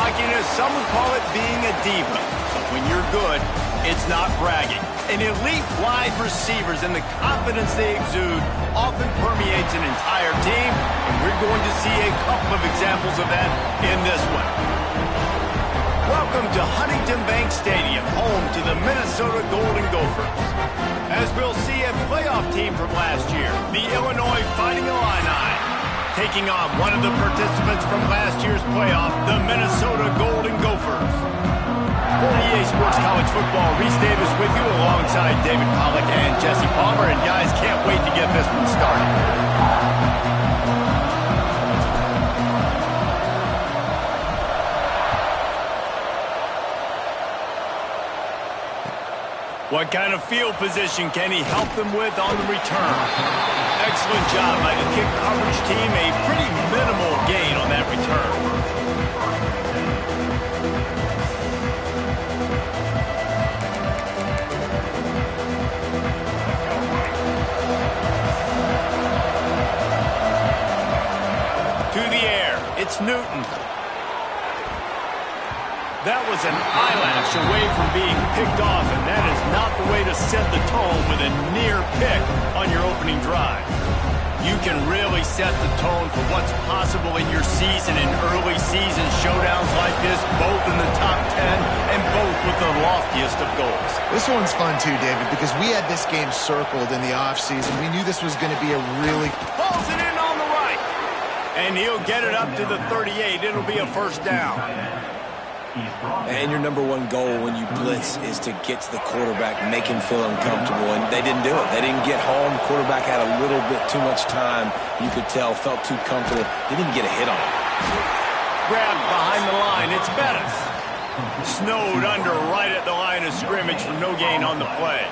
Cockiness, some would call it being a diva. But when you're good, it's not bragging. An elite wide receivers and the confidence they exude often permeates an entire team, and we're going to see a couple of examples of that in this one. Welcome to Huntington Bank Stadium, home to the Minnesota Golden Gophers. As we'll see a playoff team from last year, the Illinois Fighting Illini, taking on one of the participants from last year's playoff, the Minnesota Golden Gophers. For EA Sports College Football, Reese Davis with you alongside David Pollack and Jesse Palmer. And guys, can't wait to get this one started. What kind of field position can he help them with on the return? Excellent job by the kick coverage team. A pretty minimal gain on that return. It's Newton. That was an eyelash away from being picked off, and that is not the way to set the tone with a near pick on your opening drive. You can really set the tone for what's possible in your season in early season showdowns like this, both in the top 10 and both with the loftiest of goals. This one's fun too, David, because we had this game circled in the offseason. We knew this was going to be a really... Pulls it in on the right. And he'll get it up to the 38. It'll be a first down. And your number one goal when you blitz is to get to the quarterback, make him feel uncomfortable. And they didn't do it. They didn't get home. Quarterback had a little bit too much time. You could tell, felt too comfortable. They didn't get a hit on him. Grabbed behind the line. It's Bettis. Snowed under right at the line of scrimmage for no gain on the play.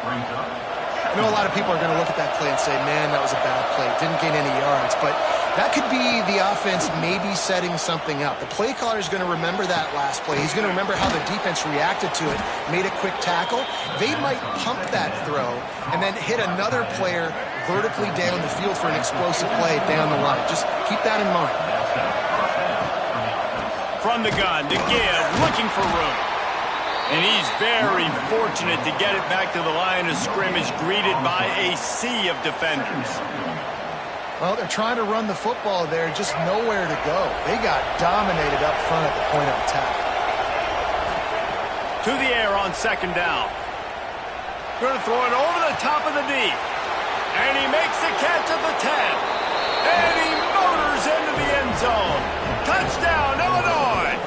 I know a lot of people are going to look at that play and say, man, that was a bad play. Didn't gain any yards. But that could be the offense maybe setting something up. The play caller is going to remember that last play. He's going to remember how the defense reacted to it, made a quick tackle. They might pump that throw and then hit another player vertically down the field for an explosive play down the line. Just keep that in mind. From the gun to give, looking for room. And he's very fortunate to get it back to the line of scrimmage, greeted by a sea of defenders. Well, they're trying to run the football there, just nowhere to go. They got dominated up front at the point of attack. To the air on second down. Going to throw it over the top of the D. And he makes the catch at the 10. And he motors into the end zone. Touchdown, Illinois!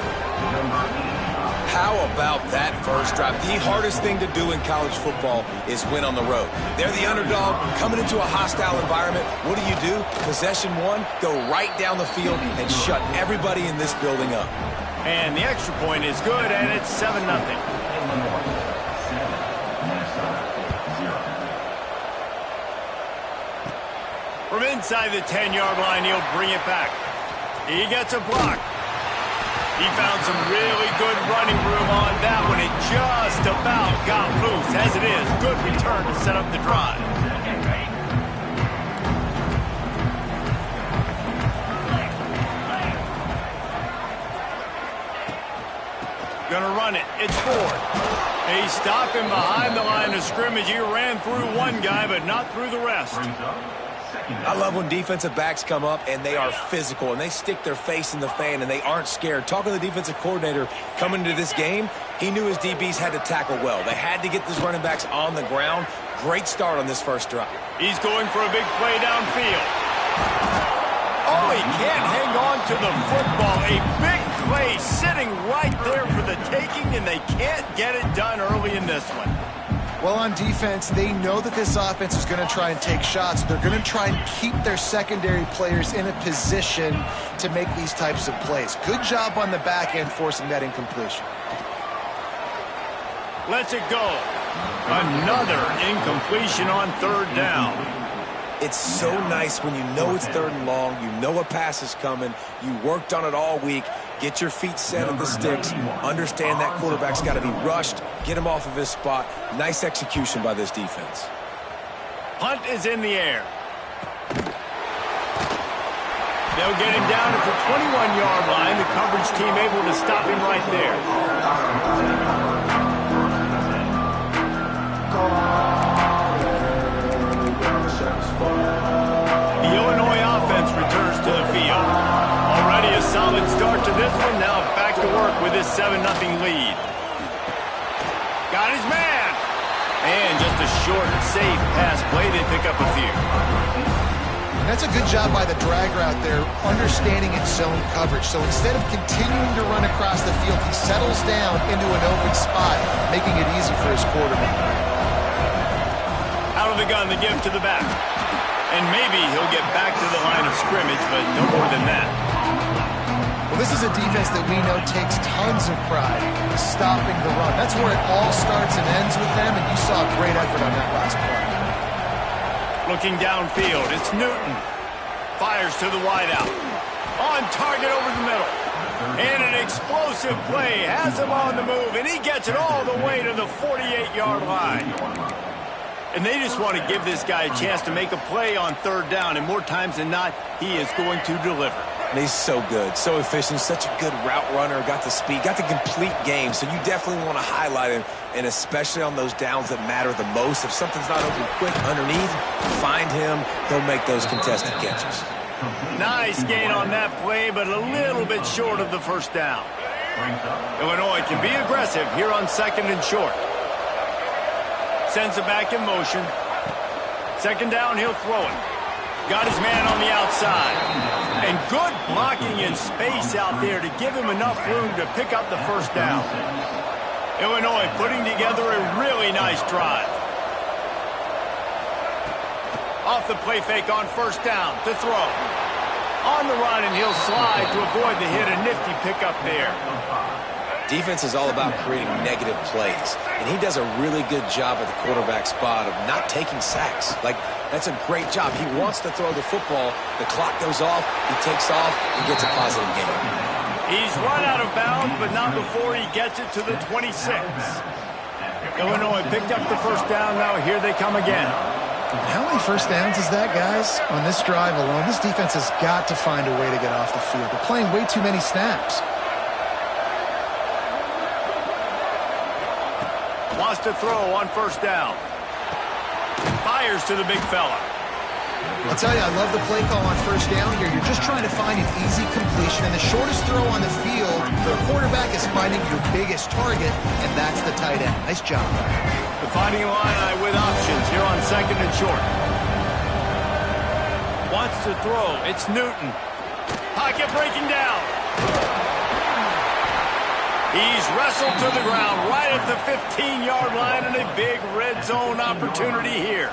How about that first drive? The hardest thing to do in college football is win on the road. They're the underdog, coming into a hostile environment. What do? Possession one, go right down the field and shut everybody in this building up. And the extra point is good, and it's 7-0. From inside the 10-yard line, he'll bring it back. He gets a block. He found some really good running room on that one. It just about got loose. As it is, good return to set up the drive. Gonna run it. It's Ford. He stopped him behind the line of scrimmage. He ran through one guy, but not through the rest. I love when defensive backs come up and they are physical and they stick their face in the fan and they aren't scared. Talking to the defensive coordinator coming into this game, he knew his DBs had to tackle well. They had to get these running backs on the ground. Great start on this first drive. He's going for a big play downfield. Oh, he can't hang on to the football. A big play sitting right there for the taking, and they can't get it done early in this one. Well, on defense, they know that this offense is going to try and take shots. They're going to try and keep their secondary players in a position to make these types of plays. Good job on the back end forcing that incompletion. Lets it go. Another incompletion on third down. It's so nice when you know it's third and long, you know a pass is coming, you worked on it all week, get your feet set at the sticks, understand that quarterback's got to be rushed, get him off of his spot. Nice execution by this defense. Punt is in the air. They'll get him down at the 21-yard line. The coverage team able to stop him right there. The Illinois offense returns to the field. Already a solid start to this one. Now back to work with this 7-0 lead. Got his man. And just a short, safe pass play. They pick up a few. And that's a good job by the dragger out there, understanding its zone coverage. So instead of continuing to run across the field, he settles down into an open spot, making it easy for his quarterback. Out of the gun, the give to the back. And maybe he'll get back to the line of scrimmage, but no more than that. Well, this is a defense that we know takes tons of pride in stopping the run. That's where it all starts and ends with them, and you saw a great effort on that last play. Looking downfield, it's Newton. Fires to the wideout. On target over the middle. And an explosive play. Has him on the move, and he gets it all the way to the 48-yard line. And they just want to give this guy a chance to make a play on third down, and more times than not, he is going to deliver. And he's so good, so efficient, such a good route runner, got the speed, got the complete game, so you definitely want to highlight him, and especially on those downs that matter the most. If something's not open quick underneath, find him, he'll make those contested catches. Nice gain on that play, but a little bit short of the first down. Illinois can be aggressive here on 2nd and short. Sends it back in motion. 2nd down, he'll throw it. Got his man on the outside. And good blocking in space out there to give him enough room to pick up the first down. Illinois putting together a really nice drive. Off the play fake on 1st down to throw. On the run, and he'll slide to avoid the hit. A nifty pickup there. Defense is all about creating negative plays, and he does a really good job at the quarterback spot of not taking sacks. Like, that's a great job. He wants to throw the football. The clock goes off, he takes off, and gets a positive gain. He's run out of bounds, but not before he gets it to the 26. Illinois picked up the first down. Now here they come again. How many first downs is that, guys? On this drive alone, this defense has got to find a way to get off the field. They're playing way too many snaps. Wants to throw on 1st down. Fires to the big fella. I'll tell you, I love the play call on 1st down here. You're just trying to find an easy completion, and the shortest throw on the field for a quarterback is finding your biggest target, and that's the tight end. Nice job. The Fighting Illini with options here on 2nd and short. Wants to throw. It's Newton. Pocket breaking down. He's wrestled to the ground right at the 15-yard line, and a big red zone opportunity here.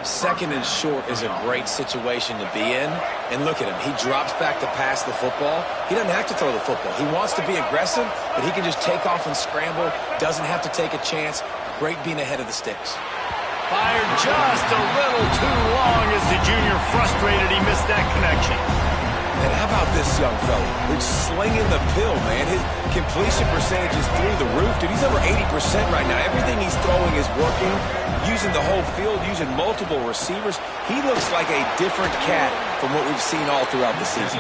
2nd and short is a great situation to be in. And look at him. He drops back to pass the football. He doesn't have to throw the football. He wants to be aggressive, but he can just take off and scramble. Doesn't have to take a chance. Great being ahead of the sticks. Fired just a little too long as the junior frustrated. He missed that connection. And how about this young fella? He's slinging the pill, man. His completion percentage is through the roof. Dude, he's over 80% right now. Everything he's throwing is working. Using the whole field, using multiple receivers. He looks like a different cat from what we've seen all throughout the season.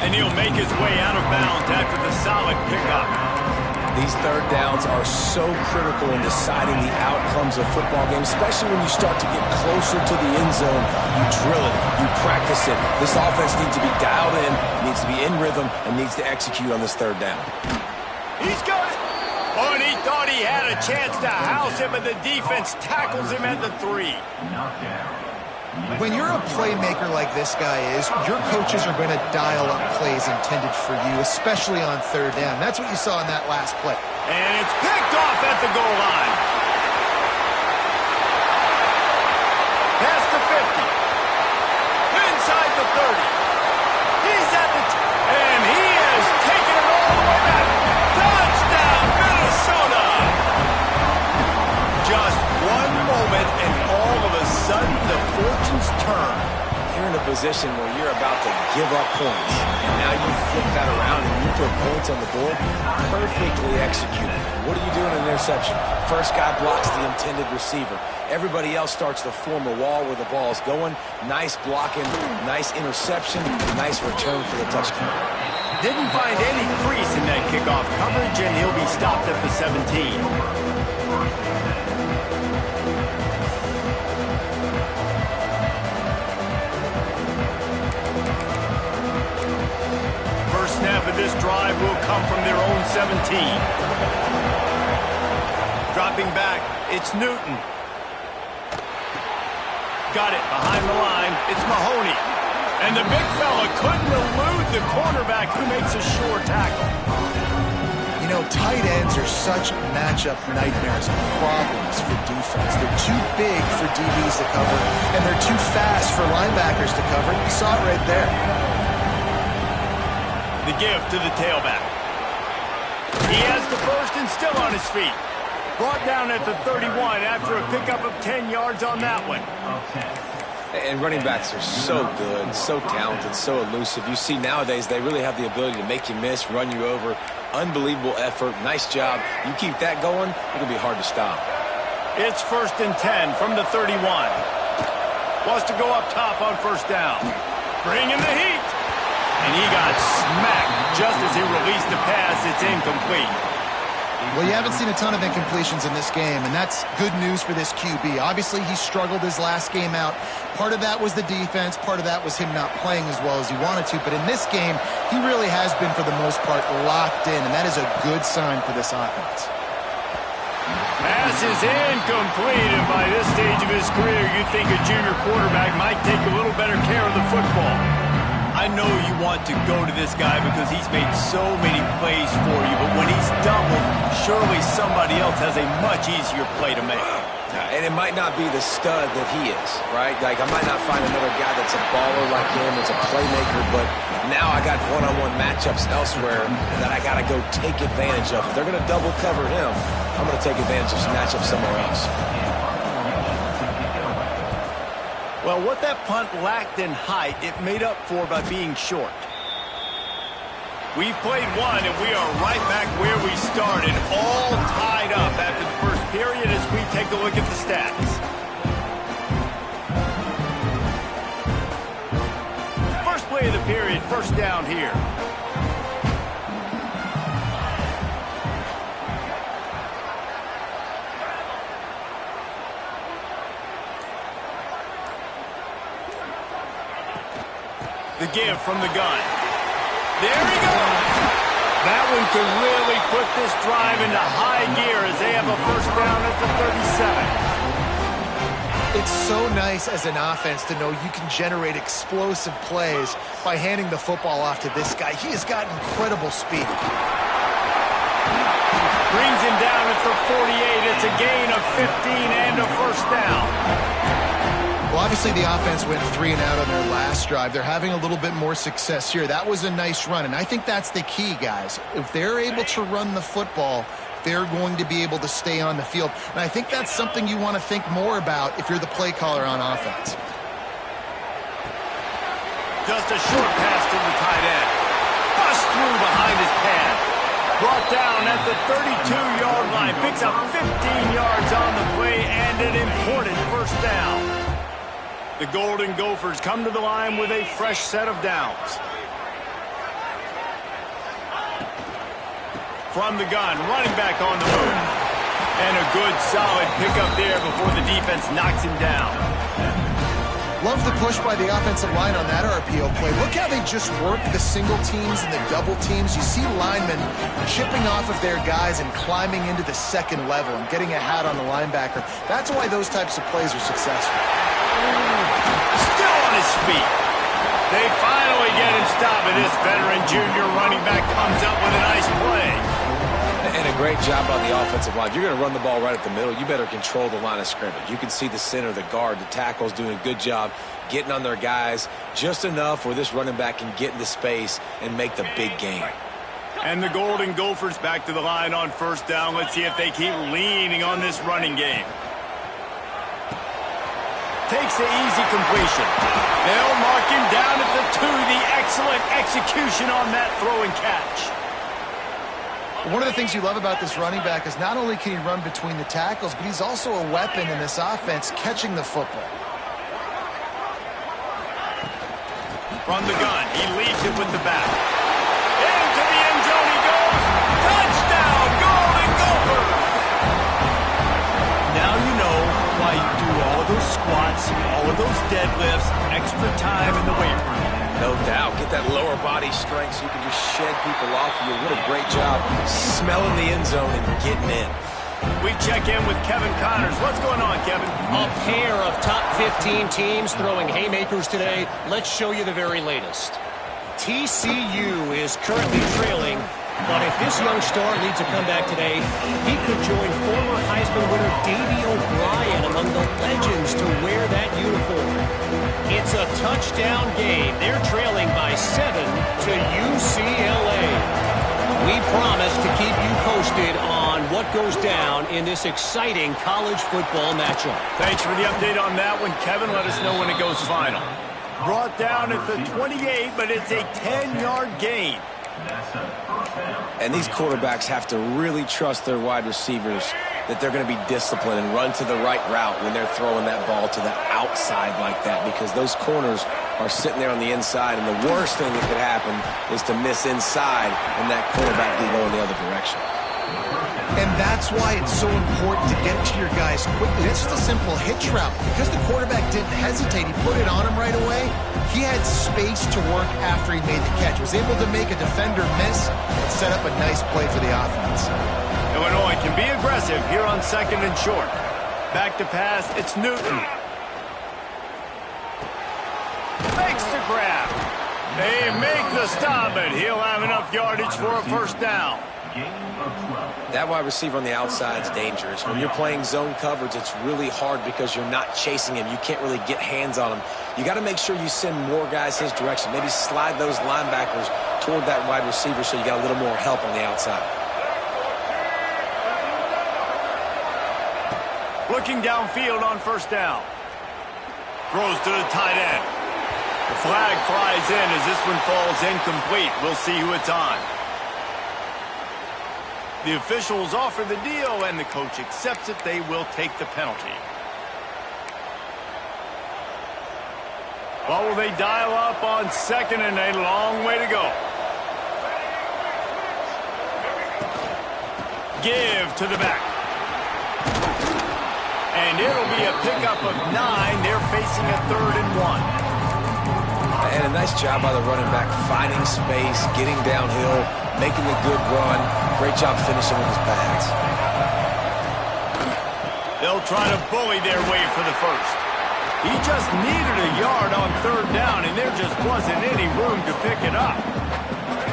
And he'll make his way out of bounds after the solid pickup. These 3rd downs are so critical in deciding the outcomes of football games, especially when you start to get closer to the end zone. You drill it, you practice it. This offense needs to be dialed in, needs to be in rhythm, and needs to execute on this 3rd down. He's got it. Oh, and he thought he had a chance to house him, but the defense tackles him at the 3. When you're a playmaker like this guy is, your coaches are going to dial up plays intended for you, especially on 3rd down. That's what you saw in that last play. And it's picked off at the goal line. Past the 50. Inside the 30. He's at the and he has taken it all the way back. Touchdown, Minnesota! Just one moment, and all of a sudden, the fortunes turn. You're in a position where you're about to give up points, and now you flip that around and you put points on the board. Perfectly executed. What do you do in an interception. First guy blocks the intended receiver. Everybody else starts to form a wall where the ball is going. Nice blocking, nice interception, nice return for the touchdown. Didn't find any crease in that kickoff coverage, and he'll be stopped at the 17. First snap of this drive will come from their own 17. Dropping back, it's Newton. Got it behind the line. It's Mahoney. And the big fella couldn't elude the cornerback who makes a sure tackle. You know, tight ends are such matchup nightmares and problems for defense. They're too big for DBs to cover, and they're too fast for linebackers to cover. You saw it right there. The give to the tailback. He has the first and still on his feet. Brought down at the 31 after a pickup of 10 yards on that one. And running backs are so good, so talented, so elusive. You see nowadays they really have the ability to make you miss, run you over. Unbelievable effort. Nice job. You keep that going, it'll be hard to stop. It's 1st and 10 from the 31. Wants to go up top on first down. Bringing the heat. And he got smacked just as he released the pass. It's incomplete. Well, you haven't seen a ton of incompletions in this game, and that's good news for this QB. Obviously, he struggled his last game out. Part of that was the defense. Part of that was him not playing as well as he wanted to. But in this game, he really has been, for the most part, locked in, and that is a good sign for this offense. Pass is incomplete, and by this stage of his career, you'd think a junior quarterback might take a little better care of the football. I know you want to go to this guy because he's made so many plays for you, but when he's doubled, surely somebody else has a much easier play to make. And it might not be the stud that he is, right? Like, I might not find another guy that's a baller like him, that's a playmaker, but now I got one-on-one matchups elsewhere that I got to go take advantage of. If they're going to double cover him, I'm going to take advantage of some matchups somewhere else. Well, what that punt lacked in height, it made up for by being short. We've played one, and we are right back where we started, all tied up after the first period as we take a look at the stats. First play of the period, first down here. The give from the gun. There he goes. That one could really put this drive into high gear as they have a first down at the 37. It's so nice as an offense to know you can generate explosive plays by handing the football off to this guy. He has got incredible speed. Brings him down at the 48. It's a gain of 15 and a first down. Well, obviously the offense went 3 and out on their last drive. They're having a little bit more success here. That was a nice run, and I think that's the key, guys. If they're able to run the football, they're going to be able to stay on the field. And I think that's something you want to think more about if you're the play caller on offense. Just a short pass to the tight end. Bust through behind his pad. Brought down at the 32-yard line. Picks up 15 yards on the play and an important first down. The Golden Gophers come to the line with a fresh set of downs. From the gun, running back on the move. And a good, solid pickup there before the defense knocks him down. Love the push by the offensive line on that RPO play. Look how they just work the single teams and the double teams. You see linemen chipping off of their guys and climbing into the second level and getting a hat on the linebacker. That's why those types of plays are successful. Still on his feet. They finally get him stopped, and this veteran junior running back comes up with a nice play. And a great job on the offensive line. If you're going to run the ball right at the middle, you better control the line of scrimmage. You can see the center, the guard, the tackles doing a good job getting on their guys just enough where this running back can get into space and make the big game. And the Golden Gophers back to the line on first down. Let's see if they keep leaning on this running game. Takes the easy completion. They'll mark him down at the 2. The excellent execution on that throw and catch. One of the things you love about this running back is not only can he run between the tackles, but he's also a weapon in this offense catching the football. From the gun, he leads it with the back. Into the end zone he goes. Touchdown, Golden Gophers! Now you know why you do all of those squats, all of those deadlifts, extra time in the weight room. No doubt. Get that lower body strength so you can just shed people off of you. What a great job smelling the end zone and getting in. We check in with Kevin Connors. What's going on, Kevin? A pair of top 15 teams throwing haymakers today. Let's show you the very latest. TCU is currently trailing, but if this young star leads a comeback today, he could join former Heisman winner Davey O'Brien among the legends to wear that uniform. It's a touchdown game. They're trailing by 7 to UCLA. We promise to keep you posted on what goes down in this exciting college football matchup. Thanks for the update on that one, Kevin. Let us know when it goes final. Brought down at the 28, but it's a 10-yard gain. And these quarterbacks have to really trust their wide receivers that they're going to be disciplined and run to the right route when they're throwing that ball to the outside like that, because those corners are sitting there on the inside, and the worst thing that could happen is to miss inside and that quarterback can go in the other direction. And that's why it's so important to get it to your guys quickly. It's just a simple hitch route. Because the quarterback didn't hesitate, he put it on him right away. He had space to work after he made the catch. Was able to make a defender miss and set up a nice play for the offense. Illinois can be aggressive here on 2nd and short. Back to pass, it's Newton. Makes the grab. They make the stop, but he'll have enough yardage for a first down. That wide receiver on the outside is dangerous. When you're playing zone coverage, it's really hard because you're not chasing him. You can't really get hands on him. You got to make sure you send more guys his direction. Maybe slide those linebackers toward that wide receiver so you got a little more help on the outside. Looking downfield on first down. Throws to the tight end. The flag flies in as this one falls incomplete. We'll see who it's on. The officials offer the deal, and the coach accepts it. They will take the penalty. Well, will they dial up on 2nd and a long way to go? Give to the back. And it'll be a pickup of 9. They're facing a 3rd and 1. And a nice job by the running back, finding space, getting downhill, making the good run. Great job finishing with his pads. They'll try to bully their way for the first. He just needed a yard on 3rd down, and there just wasn't any room to pick it up.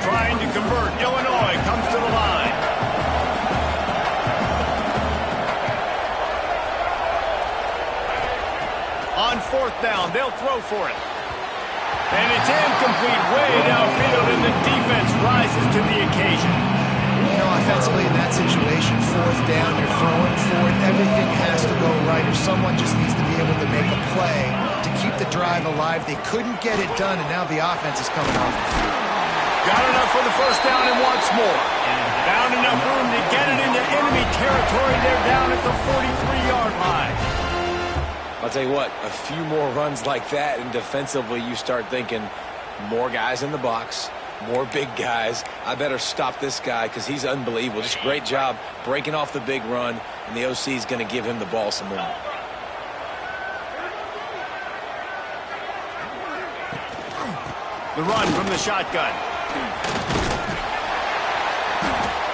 Trying to convert. Illinois comes to the line. On 4th down, they'll throw for it. And it's incomplete way downfield, and the defense rises to the occasion. You know, offensively in that situation, 4th down, you're throwing for it. Everything has to go right, or someone just needs to be able to make a play to keep the drive alive. They couldn't get it done, and now the offense is coming off the field. Got enough for the first down and wants more. Found enough room to get it into enemy territory. They're down at the 43-yard line. I'll tell you what, a few more runs like that, and defensively you start thinking more guys in the box, more big guys. I better stop this guy because he's unbelievable. Just great job breaking off the big run, and the OC is going to give him the ball some more. The run from the shotgun.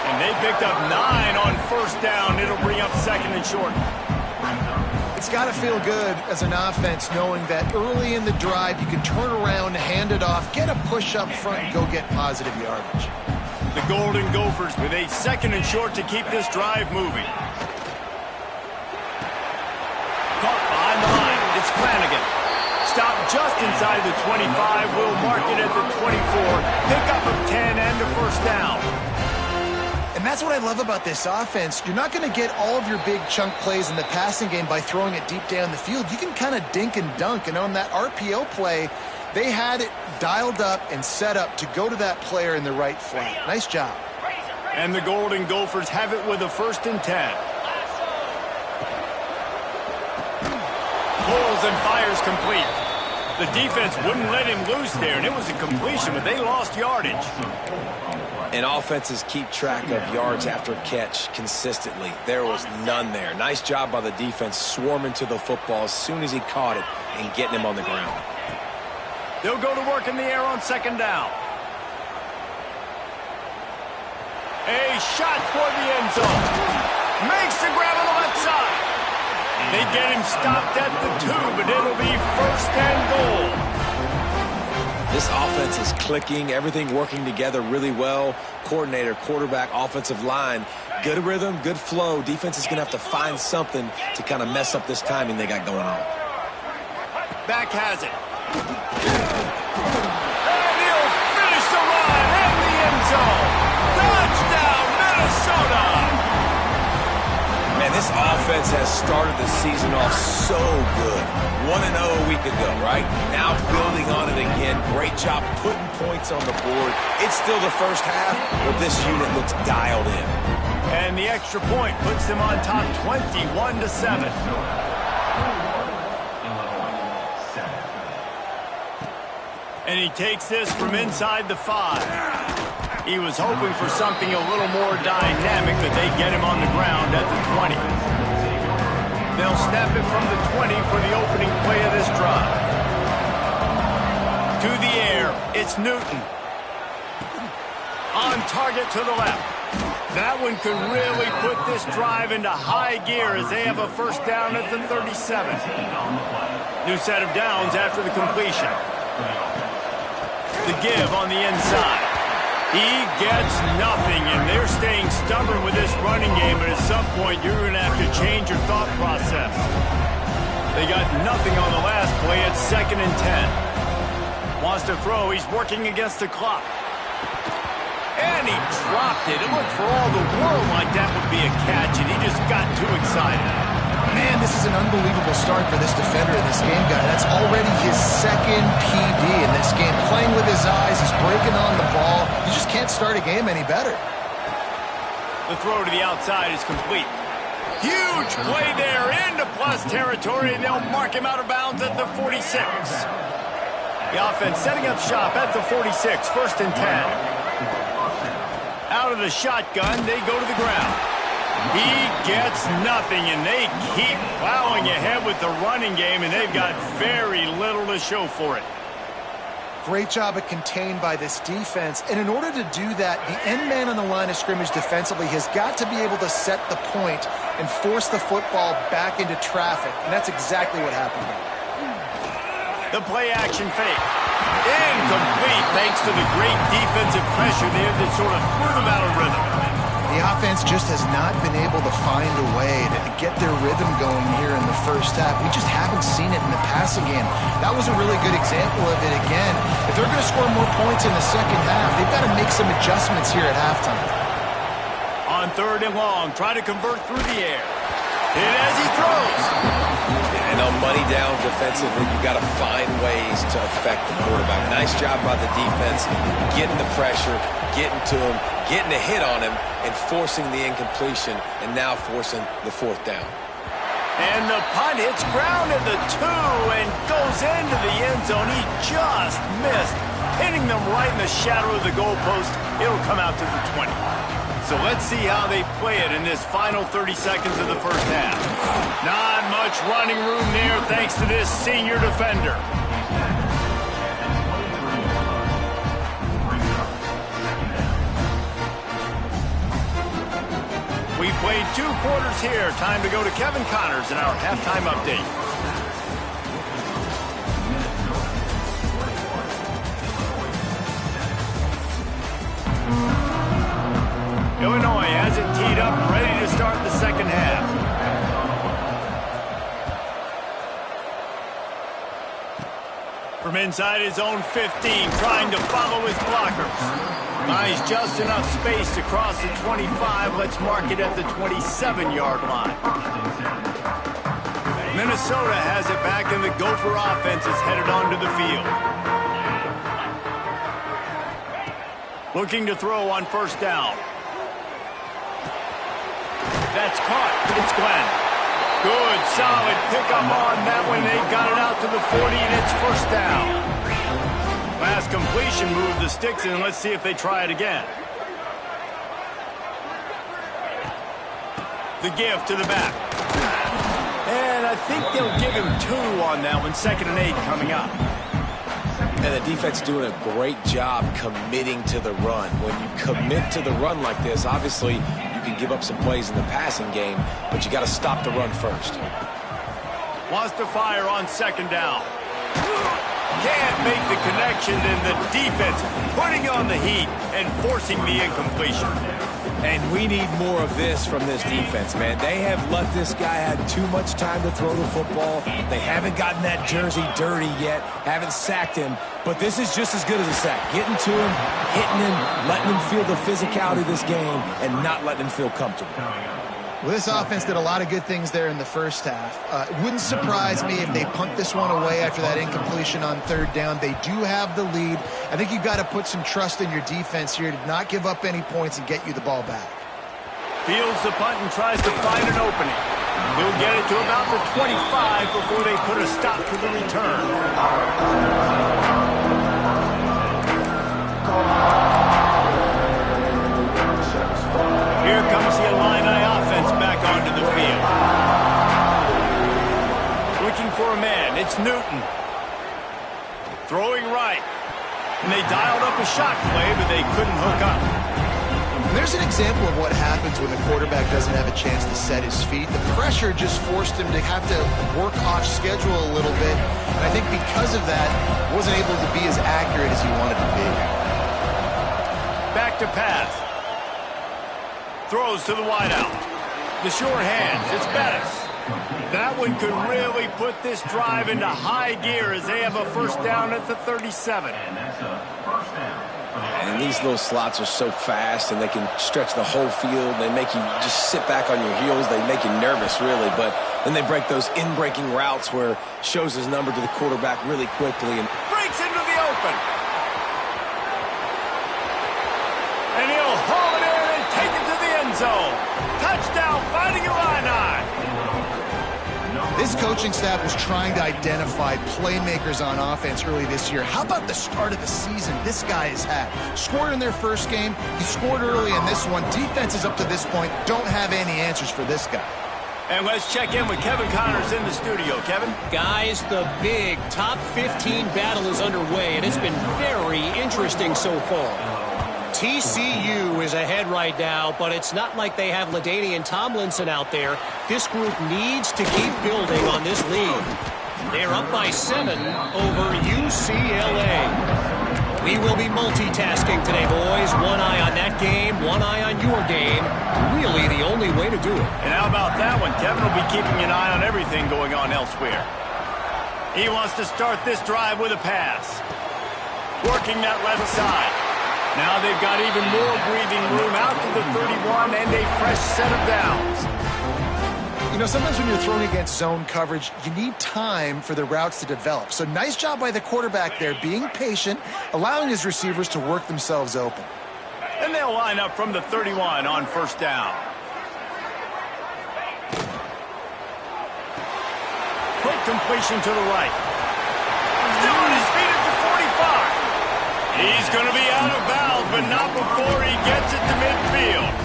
And they picked up 9 on first down. It'll bring up 2nd and short. It's got to feel good as an offense knowing that early in the drive you can turn around, hand it off, get a push up front, and go get positive yardage. The Golden Gophers with a 2nd and short to keep this drive moving. Caught behind the line. It's Flanagan. Stopped just inside the 25. Will mark it at the 24. Pickup of 10 and a first down. And that's what I love about this offense. You're not going to get all of your big chunk plays in the passing game by throwing it deep down the field. You can kind of dink and dunk. And on that RPO play, they had it dialed up and set up to go to that player in the right flat. Nice job. And the Golden Gophers have it with a 1st and 10. Pulls and fires complete. The defense wouldn't let him loose there, and it was a completion, but they lost yardage. And offenses keep track of yards after catch consistently. There was none there. Nice job by the defense swarming to the football as soon as he caught it and getting him on the ground. They'll go to work in the air on 2nd down. A shot toward the end zone. Makes the grab on the left side. They get him stopped at the 2, but it'll be 1st and goal. This offense is clicking, everything working together really well. Coordinator, quarterback, offensive line, good rhythm, good flow. Defense is going to have to find something to kind of mess up this timing they got going on. Back has it. And he'll finish the line in the end zone. Touchdown, Minnesota! Man, this offense has started the season off so good. 1-0 a week ago, right? Now building on it again. Great job putting points on the board. It's still the first half, but this unit looks dialed in. And the extra point puts them on top 21-7. And he takes this from inside the 5. He was hoping for something a little more dynamic, but they get him on the ground at the 20. They'll snap it from the 20 for the opening play of this drive. To the air, it's Newton. On target to the left. That one could really put this drive into high gear as they have a 1st down at the 37. New set of downs after the completion. The give on the inside. He gets nothing, and they're staying stubborn with this running game, but at some point you're going to have to change your thought process. They got nothing on the last play at 2nd and 10. Wants to throw. He's working against the clock. And he dropped it. It looked for all the world like that would be a catch, and he just got too excited. Man, this is an unbelievable start for this defender in this game, guy. That's already his 2nd PD in this game. Playing with his eyes, he's breaking on the ball. You just can't start a game any better. The throw to the outside is complete. Huge play there into plus territory, and they'll mark him out of bounds at the 46. The offense setting up shop at the 46, 1st and 10. Out of the shotgun, they go to the ground. He gets nothing, and they keep plowing ahead with the running game, and they've got very little to show for it. Great job at contained by this defense. And in order to do that, the end man on the line of scrimmage defensively has got to be able to set the point and force the football back into traffic. And that's exactly what happened here. The play action fake. Incomplete thanks to the great defensive pressure there that sort of threw them out of rhythm. The offense just has not been able to find a way to get their rhythm going here in the 1st half. We just haven't seen it in the passing game. That was a really good example of it again. If they're going to score more points in the 2nd half, they've got to make some adjustments here at halftime. On 3rd and long, try to convert through the air. Hit as he throws. And on money down defensively, you've got to find ways to affect the quarterback. Nice job by the defense, getting the pressure, getting to him, getting a hit on him, and forcing the incompletion, and now forcing the 4th down. And the punt hits ground at the 2 and goes into the end zone. He just missed, hitting them right in the shadow of the goalpost. It'll come out to the 20. So let's see how they play it in this final 30 seconds of the 1st half. Not much running room there thanks to this senior defender. We played 2 quarters here. Time to go to Kevin Connors in our halftime update. Illinois has it teed up, ready to start the 2nd half. From inside his own 15, trying to follow his blockers. Buys just enough space to cross the 25. Let's mark it at the 27-yard line. Minnesota has it back, and the Gopher offense is headed onto the field. Looking to throw on 1st down. That's caught. It's Glenn. Good, solid pickup on that one. They got it out to the 40, and it's first down. Last completion moved the sticks in. Let's see if they try it again. The give to the back. And I think they'll give him 2 on that one. 2nd and 8 coming up. And the defense doing a great job committing to the run. When you commit to the run like this, obviously you can give up some plays in the passing game, but you got to stop the run first. Wants to fire on 2nd down. Can't make the connection, and the defense putting on the heat and forcing the incompletion. And we need more of this from this defense, man. They have let this guy have too much time to throw the football. They haven't gotten that jersey dirty yet, haven't sacked him. But this is just as good as a sack. Getting to him, hitting him, letting him feel the physicality of this game, and not letting him feel comfortable. Well, this offense did a lot of good things there in the first half. It wouldn't surprise me if they punt this one away after that incompletion on 3rd down. They do have the lead. I think you've got to put some trust in your defense here to not give up any points and get you the ball back. Fields the punt and tries to find an opening. He'll get it to about the 25 before they put a stop to the return. Here comes the Illini offense back onto the field. Looking for a man. It's Newton. Throwing right. And they dialed up a shot play, but they couldn't hook up. There's an example of what happens when the quarterback doesn't have a chance to set his feet. The pressure just forced him to have to work off schedule a little bit. And I think because of that, wasn't able to be as accurate as he wanted to be. Back to pass. Throws to the wideout. The short hands. It's Bettis. That one could really put this drive into high gear as they have a first down at the 37. And these little slots are so fast, and they can stretch the whole field. They make you just sit back on your heels. They make you nervous, really. But then they break those in-breaking routes where shows his number to the quarterback really quickly. And breaks into the open. And he'll haul it in and take it to the end zone. Touchdown, Fighting Illini. This coaching staff was trying to identify playmakers on offense early this year. How about the start of the season this guy has had? Scored in their first game. He scored early in this one. Defenses up to this point don't have any answers for this guy. And let's check in with Kevin Connors in the studio. Kevin? Guys, the big top 15 battle is underway, and it's been very interesting so far. TCU is ahead right now, but it's not like they have LaDainian Tomlinson out there. This group needs to keep building on this lead. They're up by 7 over UCLA. We will be multitasking today, boys. One eye on that game, one eye on your game. Really the only way to do it. And how about that one? Kevin will be keeping an eye on everything going on elsewhere. He wants to start this drive with a pass. Working that left side. Now they've got even more breathing room out to the 31 and a fresh set of downs. You know, sometimes when you're throwing against zone coverage, you need time for the routes to develop. So nice job by the quarterback there, being patient, allowing his receivers to work themselves open. And they'll line up from the 31 on first down. Quick completion to the right. Still on his feet at the 45. He's going to be out of bounds, but not before he gets it to midfield.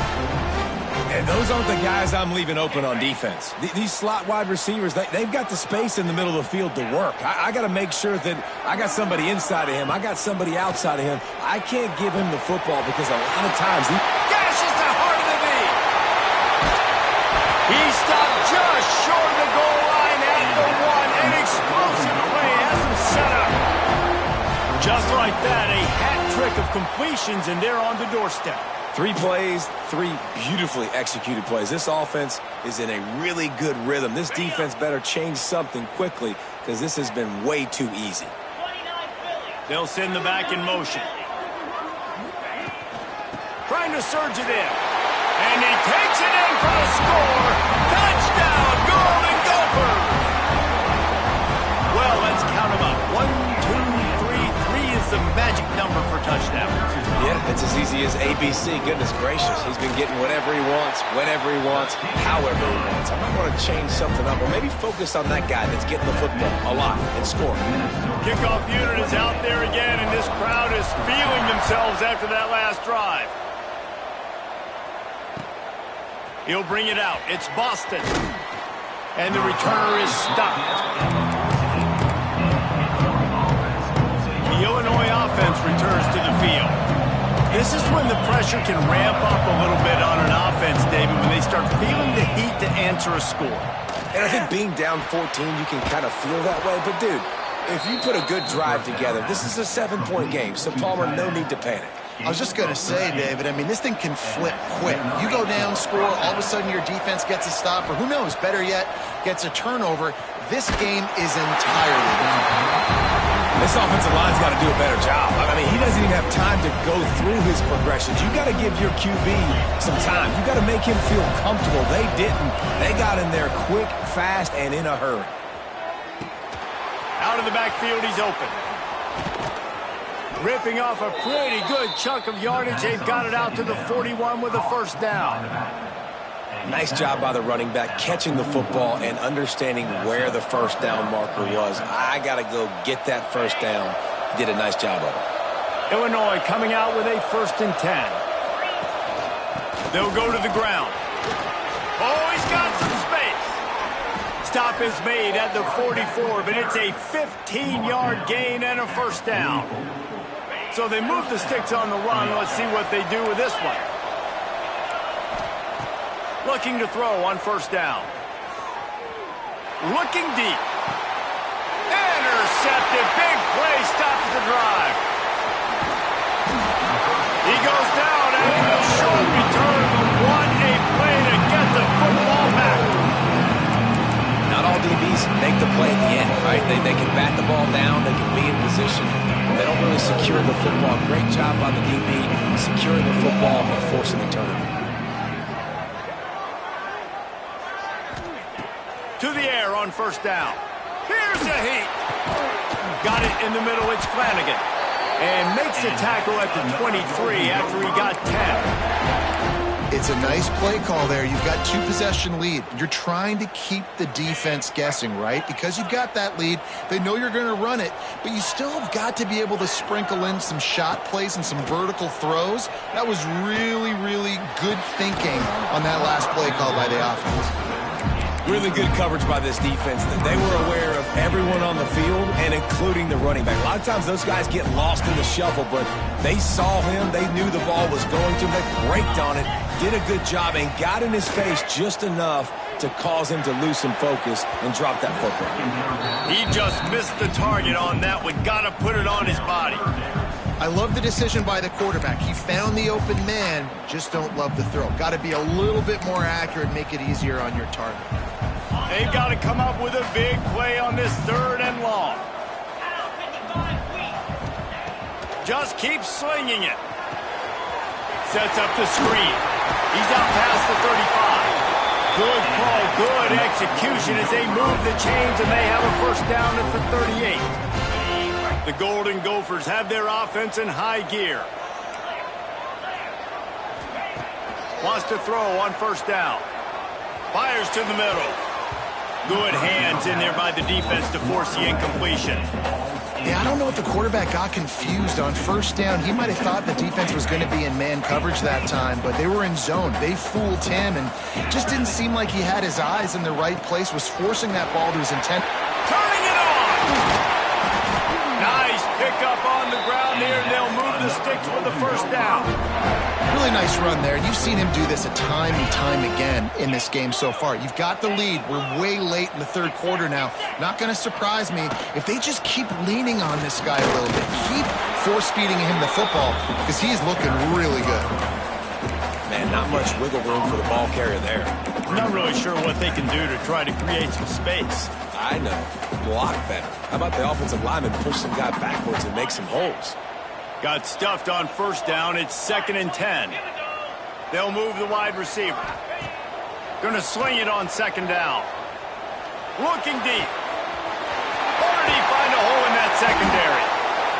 And those aren't the guys I'm leaving open on defense. These slot wide receivers, they've got the space in the middle of the field to work. I got to make sure that I got somebody inside of him. I got somebody outside of him. I can't give him the football because a lot of times he gashes the heart of the knee. He stopped just short of the goal line at the 1. An explosive play has him set up. Just like that, a hat trick of completions, and they're on the doorstep. 3 plays, 3 beautifully executed plays. This offense is in a really good rhythm. This defense better change something quickly because this has been way too easy. They'll send the back in motion. Trying to surge it in. And he takes it in for the score. Touchdown, Golden Gophers! Well, let's count them up. 1, 2, 3. 3 is the magic number for touchdowns. Yeah, it's as easy as ABC. Goodness gracious. gracious. He's been getting whatever he wants, whenever he wants, however he wants. I might want to change something up or maybe focus on that guy that's getting the football a lot and scoring. Kickoff unit is out there again, and this crowd is feeling themselves after that last drive. He'll bring it out. It's Boston. And the returner is stopped. The Illinois offense returns to the field. This is when the pressure can ramp up a little bit on an offense, David, when they start feeling the heat to answer a score. And I think being down 14, you can kind of feel that way. But, dude, if you put a good drive together, this is a 7-point game. So, Palmer, no need to panic. I was just going to say, David, I mean, this thing can flip quick. You go down, score, all of a sudden your defense gets a stop, or who knows, better yet, gets a turnover. This game is entirely different. This offensive line's got to do a better job. I mean, he doesn't even have time to go through his progressions. You got to give your QB some time. You got to make him feel comfortable. They didn't. They got in there quick, fast, and in a hurry. Out of the backfield, he's open. Ripping off a pretty good chunk of yardage. They've got it out to the 41 with a first down. Nice job by the running back, catching the football and understanding where the first down marker was. I got to go get that first down. He did a nice job of it. Illinois coming out with a 1st and 10. They'll go to the ground. Oh, he's got some space. Stop is made at the 44, but it's a 15-yard gain and a first down. So they move the sticks on the run. Let's see what they do with this one. Looking to throw on first down. Looking deep. Intercepted. Big play stops the drive. He goes down after a short return, but what a play to get the football back. Not all DBs make the play at the end, right? They can bat the ball down. They can be in position. They don't really secure the football. Great job by the DB securing the football and forcing the turnover. To the air on first down. Here's a heat. Got it in the middle. It's Flanagan. And makes the tackle at the 23 after he got 10. It's a nice play call there. You've got 2-possession lead. You're trying to keep the defense guessing, right? Because you've got that lead. They know you're going to run it, but you still have got to be able to sprinkle in some shot plays and some vertical throws. That was really, really good thinking on that last play call by the offense. Really good coverage by this defense. They were aware of everyone on the field and including the running back. A lot of times those guys get lost in the shuffle, but they saw him. They knew the ball was going to him. They braked on it, did a good job, and got in his face just enough to cause him to lose some focus and drop that football. He just missed the target on that one. Got to put it on his body. I love the decision by the quarterback. He found the open man, just don't love the throw. Got to be a little bit more accurate, make it easier on your target. They've got to come up with a big play on this 3rd and long. Just keep slinging it. Sets up the screen. He's out past the 35. Good call, good execution as they move the chains and they have a first down at the 38. The Golden Gophers have their offense in high gear. Wants to throw on first down. Fires to the middle. Good hands in there by the defense to force the incompletion. Yeah, I don't know if the quarterback got confused on first down. He might have thought the defense was going to be in man coverage that time, but they were in zone. They fooled him, and just didn't seem like he had his eyes in the right place, was forcing that ball to his intent. Turning it on! Nice pickup on the ground here, and they'll move the sticks with the first down. Really nice run there. You've seen him do this a time and time again in this game so far. You've got the lead. We're way late in the 3rd quarter now. Not going to surprise me if they just keep leaning on this guy a little bit. Keep force-feeding him the football because he's looking really good. Man, not much wiggle room for the ball carrier there. Not really sure what they can do to try to create some space. I know. Block better. How about the offensive lineman push some guy backwards and make some holes? Got stuffed on first down. It's 2nd and 10. They'll move the wide receiver. Going to swing it on 2nd down. Looking deep. Or did he find a hole in that secondary?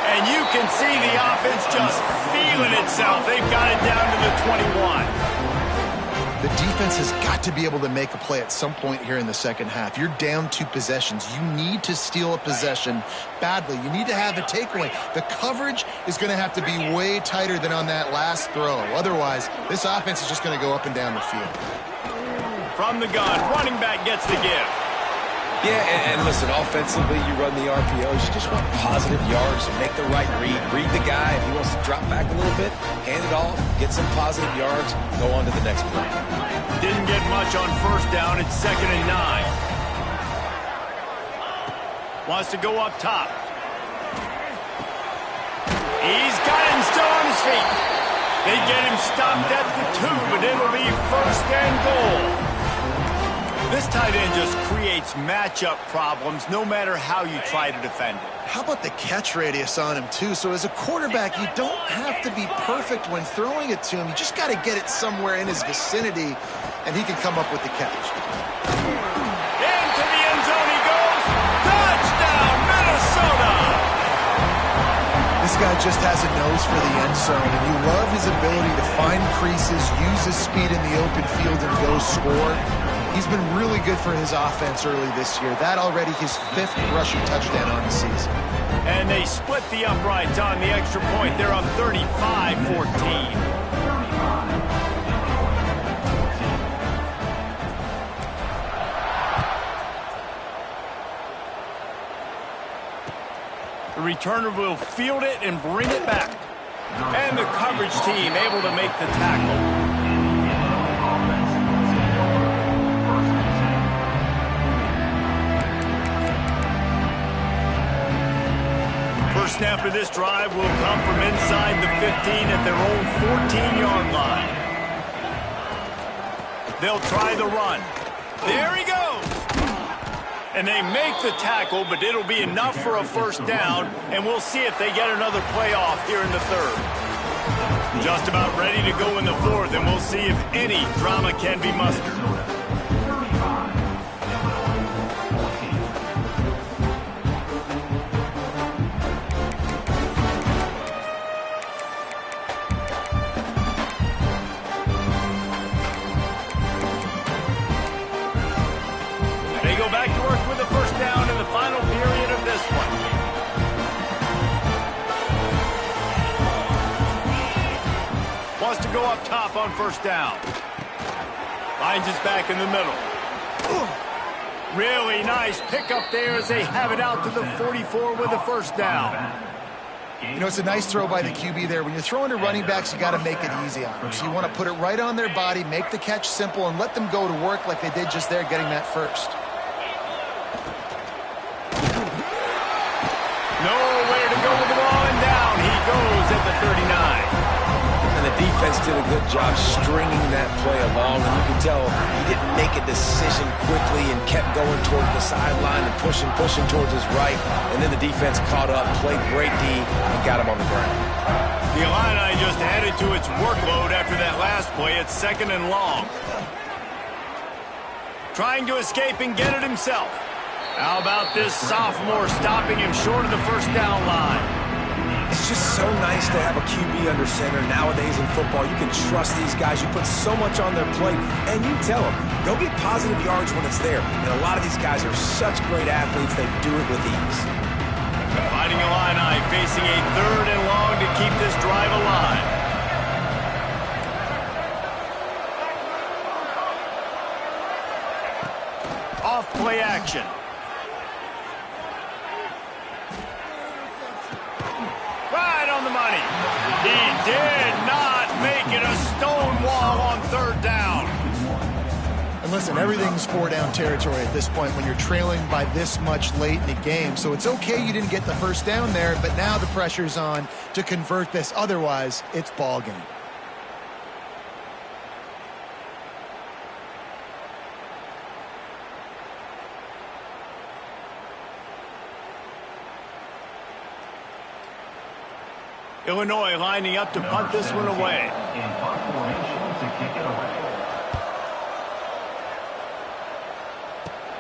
And you can see the offense just feeling itself. They've got it down to the 21. The defense has got to be able to make a play at some point here in the second half. You're down 2 possessions. You need to steal a possession badly. You need to have a takeaway. The coverage is going to have to be way tighter than on that last throw. Otherwise, this offense is just going to go up and down the field. From the gun, running back gets the give. Yeah, and listen, offensively, you run the RPOs. You just want positive yards, make the right read. Read the guy. If he wants to drop back a little bit, hand it off, get some positive yards, go on to the next play. Didn't get much on first down. It's 2nd and 9. Wants to go up top. He's got him still on his feet. They get him stopped at the 2, but it'll be 1st and goal. This tight end just creates matchup problems no matter how you try to defend it. How about the catch radius on him, too? So as a quarterback, you don't have to be perfect when throwing it to him. You just got to get it somewhere in his vicinity, and he can come up with the catch. Into the end zone he goes. Touchdown, Minnesota! This guy just has a nose for the end zone, and you love his ability to find creases, use his speed in the open field, and go score. He's been really good for his offense early this year. That already his 5th rushing touchdown on the season. And they split the uprights on the extra point. They're up 35-14. The returner will field it and bring it back. And the coverage team able to make the tackle. First snap of this drive will come from inside the 15 at their own 14-yard line. They'll try the run. There he goes. And they make the tackle, but it'll be enough for a 1st down, and we'll see if they get another playoff here in the 3rd. Just about ready to go in the 4th, and we'll see if any drama can be mustered. Back to work with the 1st down in the final period of this one. Wants to go up top on 1st down. Finds his back in the middle. Really nice pickup there as they have it out to the 44 with a 1st down. You know, it's a nice throw by the QB there. When you're throwing to running backs, you got to make it easy on them. So you want to put it right on their body, make the catch simple, and let them go to work like they did just there, getting that first. Nowhere to go with the ball, and down he goes at the 39. And the defense did a good job stringing that play along, and you can tell he didn't make a decision quickly and kept going toward the sideline and pushing towards his right, and then the defense caught up, played great D, and got him on the ground. The Illini just added to its workload after that last play. It's 2nd and long. Trying to escape and get it himself. How about this sophomore stopping him short of the 1st down line? It's just so nice to have a QB under center. Nowadays in football, you can trust these guys. You put so much on their plate, and you tell them, go get positive yards when it's there. And a lot of these guys are such great athletes, they do it with ease. The Fighting Illini facing a 3rd and long to keep this drive alive. Off play action. Right on the money. He did not make it a stone wall on 3rd down. And listen, everything's 4-down territory at this point when you're trailing by this much late in the game. So it's okay you didn't get the 1st down there, but now the pressure's on to convert this. Otherwise, it's ball game. Illinois lining up to punt this one away.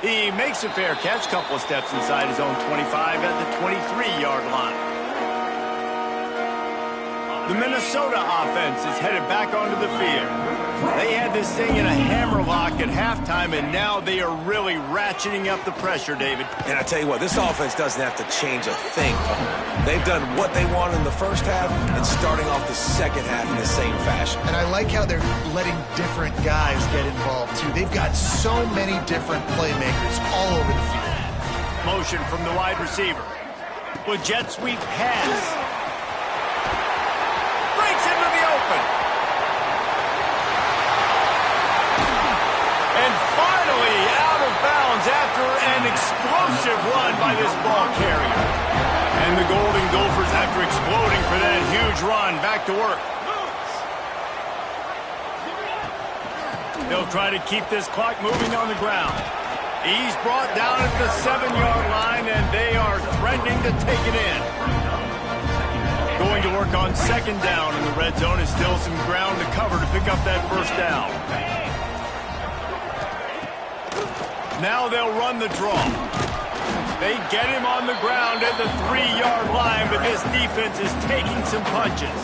He makes a fair catch, couple of steps inside his own 25 at the 23-yard line. The Minnesota offense is headed back onto the field. They had this thing in a hammerlock at halftime, and now they are really ratcheting up the pressure, David. And I tell you what, this offense doesn't have to change a thing. They've done what they wanted in the first half and starting off the second half in the same fashion. And I like how they're letting different guys get involved, too. They've got so many different playmakers all over the field. Motion from the wide receiver. With jet sweep pass. Breaks into the open. And finally out of bounds after an explosive run by this ball carrier. And the Golden Gophers, after exploding for that huge run, back to work. They'll try to keep this clock moving on the ground. He's brought down at the 7-yard line, and they are threatening to take it in. Going to work on second down in the red zone. Is still some ground to cover to pick up that first down. Now they'll run the draw. They get him on the ground at the 3-yard line, but this defense is taking some punches.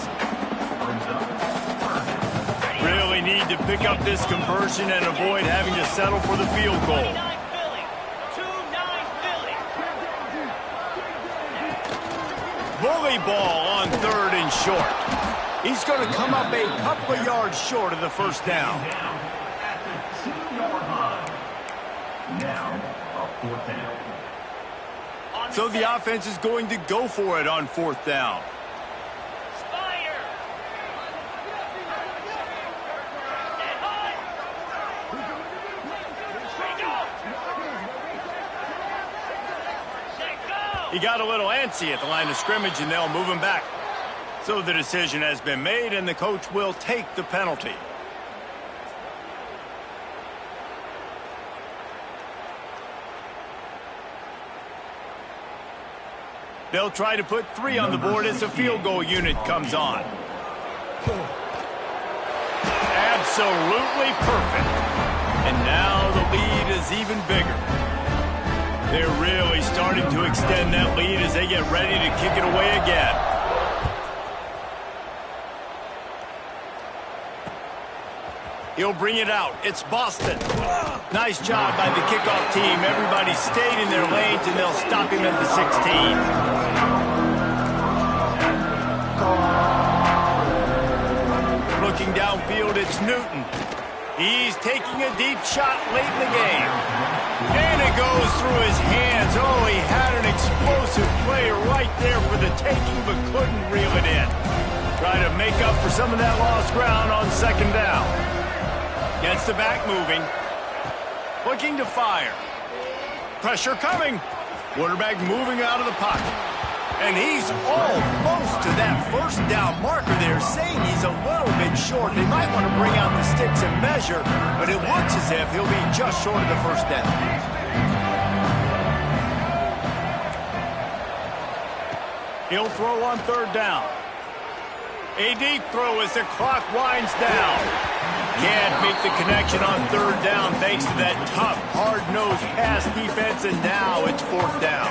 Really need to pick up this conversion and avoid having to settle for the field goal. Bully ball on third and short. He's going to come up a couple of yards short of the first down. So the offense is going to go for it on fourth down. He got a little antsy at the line of scrimmage, and they'll move him back. So the decision has been made, and the coach will take the penalty. They'll try to put 3 on the board as the field goal unit comes on. Absolutely perfect. And now the lead is even bigger. They're really starting to extend that lead as they get ready to kick it away again. He'll bring it out. It's Boston. Nice job by the kickoff team. Everybody stayed in their lanes, and they'll stop him at the 16. Looking downfield, it's Newton. He's taking a deep shot late in the game. And it goes through his hands. Oh, he had an explosive play right there for the taking, but couldn't reel it in. Try to make up for some of that lost ground on second down. Gets the back moving. Looking to fire. Pressure coming. Quarterback moving out of the pocket. And he's almost to that first down marker there, saying he's a little bit short. They might want to bring out the sticks and measure, but it looks as if he'll be just short of the first down. He'll throw on third down. A deep throw as the clock winds down. Can't make the connection on third down thanks to that tough, hard-nosed pass defense, and now it's fourth down.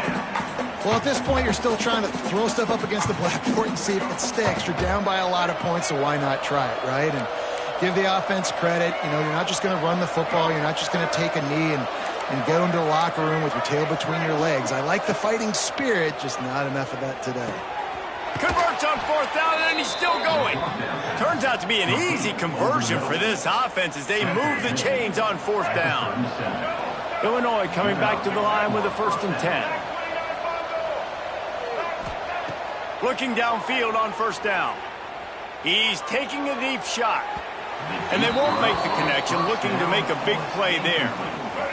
Well, at this point, you're still trying to throw stuff up against the blackboard and see if it sticks. You're down by a lot of points, so why not try it, right? And give the offense credit. You know, you're not just going to run the football. You're not just going to take a knee and go into the locker room with your tail between your legs. I like the fighting spirit, just not enough of that today. Converts on fourth down, and he's still going. Turns out to be an easy conversion for this offense as they move the chains on fourth down. Illinois coming back to the line with a 1st and 10. Looking downfield on first down. He's taking a deep shot. And they won't make the connection, looking to make a big play there.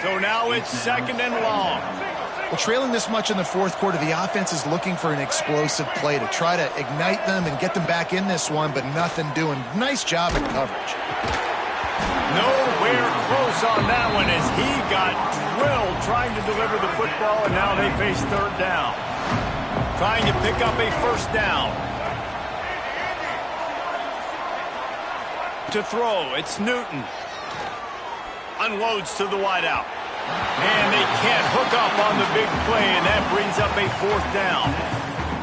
So now it's 2nd and long. Well, trailing this much in the fourth quarter, the offense is looking for an explosive play to try to ignite them and get them back in this one, but nothing doing. Nice job at coverage. Nowhere close on that one as he got drilled trying to deliver the football, and now they face third down. Trying to pick up a first down. To throw, it's Newton. Unloads to the wideout. And they can't hook up on the big play, and that brings up a fourth down.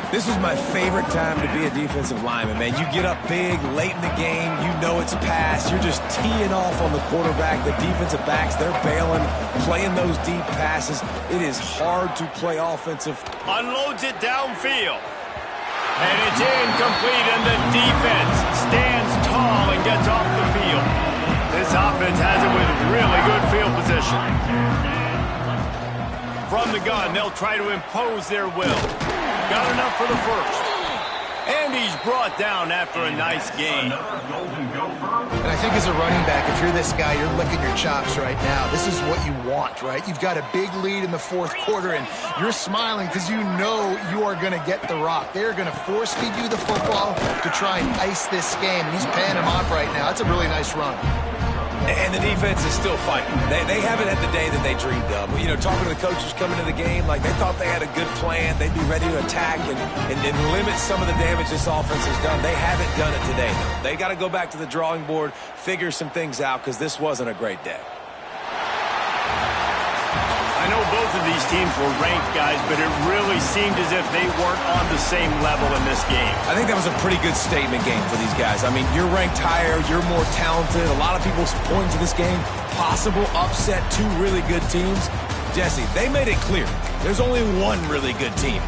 This was my favorite time to be a defensive lineman, man. You get up big, late in the game, you know it's past. You're just teeing off on the quarterback. The defensive backs, they're bailing, playing those deep passes. It is hard to play offensive. Unloads it downfield. And it's incomplete, and the defense stands tall and gets off the field. This offense has it with really good field position. From the gun, they'll try to impose their will. Got enough for the first. And he's brought down after a nice gain. And I think as a running back, if you're this guy, you're licking your chops right now. This is what you want, right? You've got a big lead in the fourth quarter, and you're smiling because you know you are going to get the rock. They're going to force feed you the football to try and ice this game. And he's paying him off right now. That's a really nice run. And the defense is still fighting. They haven't had the day that they dreamed of. You know, talking to the coaches coming to the game, like they thought they had a good plan. They'd be ready to attack and limit some of the damage this offense has done. They haven't done it today, though. They got to go back to the drawing board, figure some things out, because this wasn't a great day. I know both of these teams were ranked, guys, but it really seemed as if they weren't on the same level in this game. I think that was a pretty good statement game for these guys. I mean, you're ranked higher, you're more talented. A lot of people point to this game, possible upset, two really good teams. Jesse, they made it clear there's only one really good team.